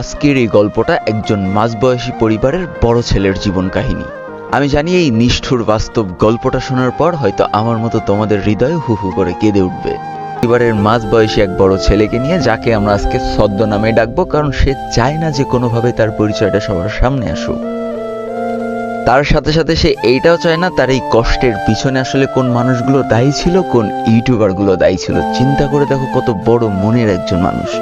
আজকের এই গল্পটা একজন মাঝবয়সী পরিবারের বড় ছেলের জীবন কাহিনী। আমি জানি এই নিষ্ঠুর বাস্তব গল্পটা শোনার পর হয়তো আমার মতো তোমাদের হৃদয় হু হু করে কেঁদে উঠবে। পরিবারের মাঝবয়সী এক বড় ছেলেকে নিয়ে, যাকে আমরা আজকে ছদ্ম নামে ডাকবো, কারণ সে চায় না যে কোনোভাবে তার পরিচয়টা সবার সামনে আসুক। তার সাথে সাথে সে এইটাও চায় না তার এই কষ্টের পিছনে আসলে কোন মানুষগুলো দায়ী ছিল, কোন ইউটিউবারগুলো দায়ী ছিল। চিন্তা করে দেখো কত বড় মনের একজন মানুষ।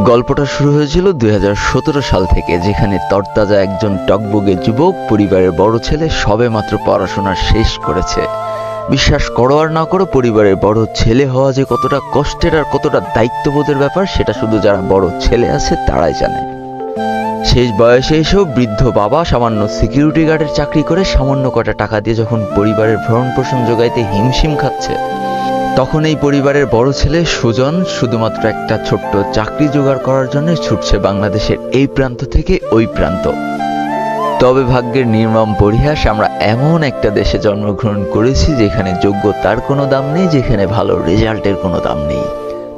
গল্পটা শুরু হয়েছিল 2017 সাল থেকে, যেখানে তরতাজা একজন টকবগে যুবক, পরিবারের বড় ছেলে, সবে মাত্র পড়াশোনা শেষ করেছে। বিশ্বাস করো আর না করো, পরিবারের বড় ছেলে হওয়া যে কতটা কষ্টের আর কতটা দায়িত্ববোধের ব্যাপার, সেটা শুধু যারা বড় ছেলে আছে তারাই জানে। শেষ বয়সে এসেও বৃদ্ধ বাবা সামান্য সিকিউরিটি গার্ডের চাকরি করে সামান্য কটা টাকা দিয়ে যখন পরিবারের ভরণ পোষণ জোগাইতে হিমশিম খাচ্ছে, তখন এই পরিবারের বড় ছেলে সুজন শুধুমাত্র একটা ছোট্ট চাকরি জোগাড় করার জন্য ছুটছে বাংলাদেশের এই প্রান্ত থেকে ওই প্রান্ত। তবে ভাগ্যের নির্মম পরিহাস, আমরা এমন একটা দেশে জন্মগ্রহণ করেছি যেখানে যোগ্যতার কোনো দাম নেই, যেখানে ভালো রেজাল্টের কোনো দাম নেই।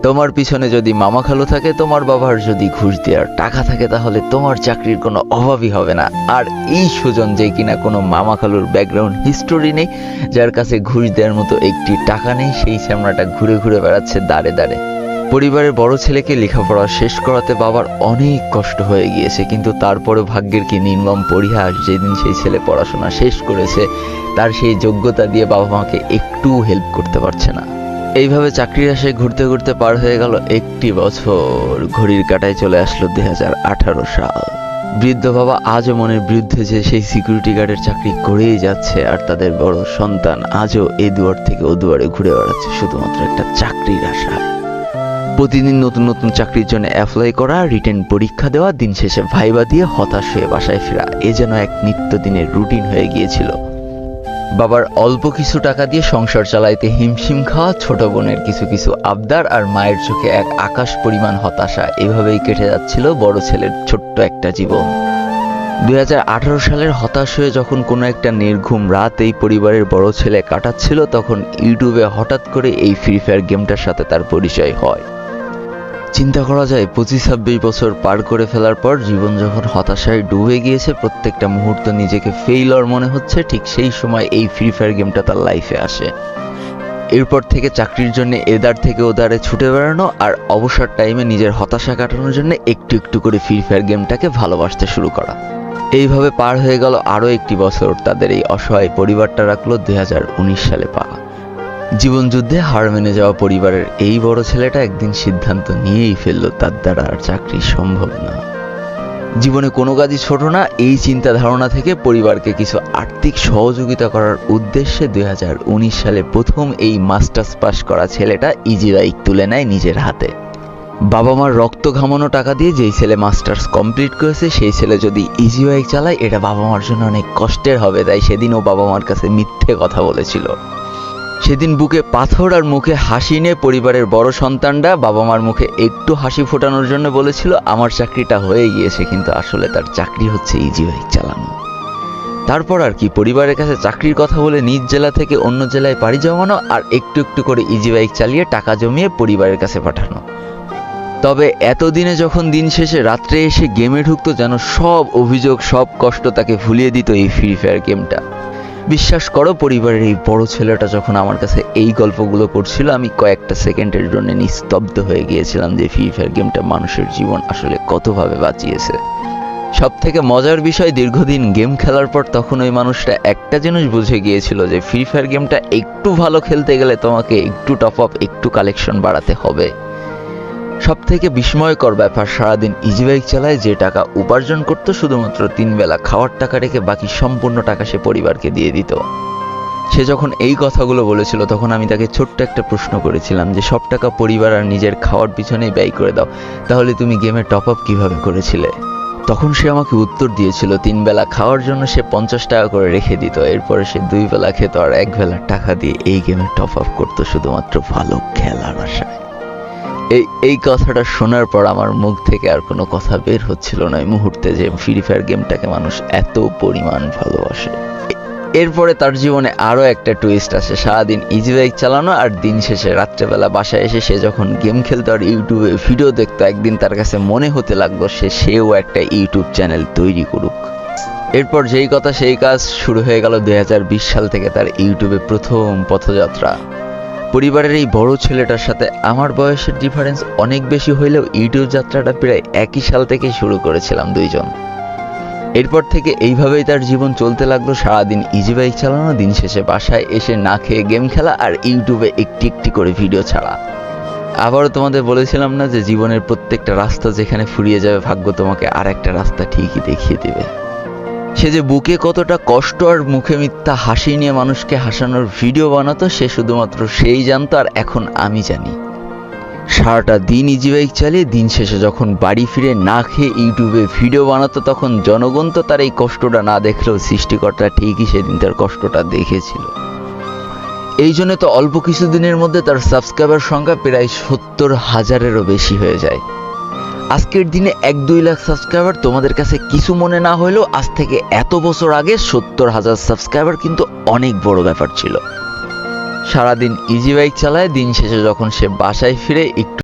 তোমার পিছনে যদি মামা খালু থাকে, তোমার বাবার যদি ঘুষ দেওয়ার টাকা থাকে, তাহলে তোমার চাকরির কোনো অভাবই হবে না। আর এই সুজন, যে কিনা কোনো মামা খালুর ব্যাকগ্রাউন্ড হিস্টোরি নেই, যার কাছে ঘুষ দেওয়ার মতো একটি টাকা নেই, সেই শ্যামড়াটা ঘুরে ঘুরে বেড়াচ্ছে দাঁড়ে দাঁড়ে। পরিবারের বড় ছেলেকে লেখাপড়া শেষ করাতে বাবার অনেক কষ্ট হয়ে গিয়েছে, কিন্তু তারপরে ভাগ্যের কি নির্মম পরিহাস, যেদিন সেই ছেলে পড়াশোনা শেষ করেছে, তার সেই যোগ্যতা দিয়ে বাবা মাকে একটুও হেল্প করতে পারছে না। এইভাবে চাকরির আশায় ঘুরতে ঘুরতে পার হয়ে গেল একটি বছর। ঘড়ির কাঁটায় চলে আসলো 2018 সাল। বৃদ্ধ বাবা আজও মনের বিরুদ্ধে যে সেই সিকিউরিটি গার্ডের চাকরি করেই যাচ্ছে, আর তাদের বড় সন্তান আজও এই দুয়ার থেকে ও দুয়ারে ঘুরে বেড়াচ্ছে শুধুমাত্র একটা চাকরির আশায়। প্রতিদিন নতুন নতুন চাকরির জন্য অ্যাপ্লাই করা, রিটেন পরীক্ষা দেওয়া, দিন শেষে ভাইবা দিয়ে হতাশ হয়ে বাসায় ফেরা, এ যেন এক নিত্যদিনের রুটিন হয়ে গিয়েছিল। বাবার অল্প কিছু টাকা দিয়ে সংসার চালাইতে হিমশিম খাওয়া, ছোট বোনের কিছু কিছু আবদার, আর মায়ের চোখে এক আকাশ পরিমাণ হতাশা, এভাবেই কেটে যাচ্ছিল বড় ছেলের ছোট্ট একটা জীবন। 2018 সালের হতাশ হয়ে যখন কোনো একটা নির্ঘুম রাত এই পরিবারের বড় ছেলে কাটাচ্ছিল, তখন ইউটিউবে হঠাৎ করে এই ফ্রি ফায়ার গেমটার সাথে তার পরিচয় হয়। চিন্তা করা যায় 25-26 বছর পার করে ফেলার পর জীবন যখন হতাশায় ডুবে গিয়েছে, প্রত্যেকটা মুহূর্ত নিজেকে ফেইলর মনে হচ্ছে, ঠিক সেই সময় এই ফ্রি ফায়ার গেমটা তার লাইফে আসে। এরপর থেকে চাকরির জন্য এদার থেকে ওদারে ছুটে বেড়ানো, আর অবসর টাইমে নিজের হতাশা কাটানোর জন্য একটু একটু করে ফ্রি ফায়ার গেমটাকে ভালোবাসতে শুরু করা। এইভাবে পার হয়ে গেল আরও একটি বছর। তাদের এই অসহায় পরিবারটা রাখলো 2019 সালে পা। জীবন যুদ্ধে হার মেনে যাওয়া পরিবারের এই বড় ছেলেটা একদিন সিদ্ধান্ত নিয়েই ফেললো তার দ্বারা আর চাকরি সম্ভব না। জীবনে কোনো কাজই ছোট না, এই চিন্তা ধারণা থেকে পরিবারকে কিছু আর্থিক সহযোগিতা করার উদ্দেশ্যে 2019 সালে প্রথম এই মাস্টার্স পাস করা ছেলেটা ইজি বাইক তুলে নেয় নিজের হাতে। বাবা মার রক্ত ঘামানো টাকা দিয়ে যেই ছেলে মাস্টার্স কমপ্লিট করেছে, সেই ছেলে যদি ইজি বাইক চালায়, এটা বাবা মার জন্য অনেক কষ্টের হবে। তাই সেদিনও বাবা মার কাছে মিথ্যে কথা বলেছিল। সেদিন বুকে পাথর আর মুখে হাসি নিয়ে পরিবারের বড় সন্তানটা বাবা মার মুখে একটু হাসি ফোটানোর জন্য বলেছিল, আমার চাকরিটা হয়ে গিয়েছে, কিন্তু আসলে তার চাকরি হচ্ছে ইজি বাইক চালানো। তারপর আর কি, পরিবারের কাছে চাকরির কথা বলে নিজ জেলা থেকে অন্য জেলায় পাড়ি জমানো, আর একটু একটু করে ইজি বাইক চালিয়ে টাকা জমিয়ে পরিবারের কাছে পাঠানো। তবে এতদিনে যখন দিন শেষে রাত্রে এসে গেমে ঢুকতো, যেন সব অভিযোগ, সব কষ্ট তাকে ভুলিয়ে দিত এই ফ্রি ফায়ার গেমটা। বিশ্বাস করো, পরিবারের এই বড় ছেলেটা যখন আমার কাছে এই গল্পগুলো করছিল, আমি কয়েকটা সেকেন্ডের জন্য নিস্তব্ধ হয়ে গিয়েছিলাম যে ফ্রি ফায়ার গেমটা মানুষের জীবন আসলে কতভাবে বাঁচিয়েছে। সব থেকে মজার বিষয়, দীর্ঘদিন গেম খেলার পর তখন ওই মানুষটা একটা জিনিস বুঝে গিয়েছিল যে ফ্রি ফায়ার গেমটা একটু ভালো খেলতে গেলে তোমাকে একটু টপ আপ, একটু কালেকশন বাড়াতে হবে। সব থেকে বিস্ময়কর ব্যাপার, সারাদিন ইজি বাইক চালায় যে টাকা উপার্জন করতো, শুধুমাত্র 3 বেলা খাওয়ার টাকা রেখে বাকি সম্পূর্ণ টাকা সে পরিবারকে দিয়ে দিত। সে যখন এই কথাগুলো বলেছিল, তখন আমি তাকে ছোট্ট একটা প্রশ্ন করেছিলাম যে সব টাকা পরিবার আর নিজের খাওয়ার পিছনেই ব্যয় করে দাও, তাহলে তুমি গেমে টপ আপ কীভাবে করেছিলে? তখন সে আমাকে উত্তর দিয়েছিল, 3 বেলা খাওয়ার জন্য সে 50 টাকা করে রেখে দিত, এরপরে সে 2 বেলা খেত আর 1 বেলা টাকা দিয়ে এই গেমে টপ আপ করতো শুধুমাত্র ভালো খেলার আশায়। এই কথাটা শোনার পর আমার মুখ থেকে আর কোনো কথা বের হচ্ছিল না এই মুহূর্তে, যে ফ্রি ফায়ার গেমটাকে মানুষ এত পরিমাণ ভালোবাসে। এরপরে তার জীবনে আরও একটা টুইস্ট আসে। সারাদিন ইজি বাইক চালানো আর দিন শেষে রাত্রেবেলা বাসায় এসে সে যখন গেম খেলতো আর ইউটিউবে ভিডিও দেখতো, একদিন তার কাছে মনে হতে লাগলো সেও একটা ইউটিউব চ্যানেল তৈরি করুক। এরপর যেই কথা সেই কাজ, শুরু হয়ে গেল 2020 সাল থেকে তার ইউটিউবে প্রথম পথযাত্রা। পরিবারের এই বড় ছেলেটার সাথে আমার বয়সের ডিফারেন্স অনেক বেশি হইলেও ইউটিউব যাত্রাটা প্রায় একই সাল থেকে শুরু করেছিলাম দুইজন। এরপর থেকে এইভাবেই তার জীবন চলতে লাগলো, সারাদিন ইজি বাইক চালানো, দিন শেষে বাসায় এসে না খেয়ে গেম খেলা আর ইউটিউবে একটি একটি করে ভিডিও ছাড়া। আবারও তোমাদের বলেছিলাম না যে জীবনের প্রত্যেকটা রাস্তা যেখানে ফুরিয়ে যাবে, ভাগ্য তোমাকে আর একটা রাস্তা ঠিকই দেখিয়ে দেবে। সে যে বুকে কতটা কষ্ট আর মুখে মিথ্যা হাসি নিয়ে মানুষকে হাসানোর ভিডিও বানাতো সে শুধুমাত্র সেই জানতো, আর এখন আমি জানি। সারাটা দিন ইজি বাইক চালিয়ে দিন শেষে যখন বাড়ি ফিরে না খেয়ে ইউটিউবে ভিডিও বানাতো, তখন জনগণ তো তার এই কষ্টটা না দেখলেও সৃষ্টিকর্তা ঠিকই সেদিন তার কষ্টটা দেখেছিল। এই জন্য তো অল্প কিছুদিনের মধ্যে তার সাবস্ক্রাইবার সংখ্যা প্রায় 70,000-এরও বেশি হয়ে যায়। আজকের দিনে 1-2 লাখ সাবস্ক্রাইবার তোমাদের কাছে কিছু মনে না হলেও আজ থেকে এত বছর আগে 70,000 সাবস্ক্রাইবার কিন্তু অনেক বড় ব্যাপার ছিল। সারাদিন ইজি বাইক চালায়, দিন শেষে যখন সে বাসায় ফিরে একটু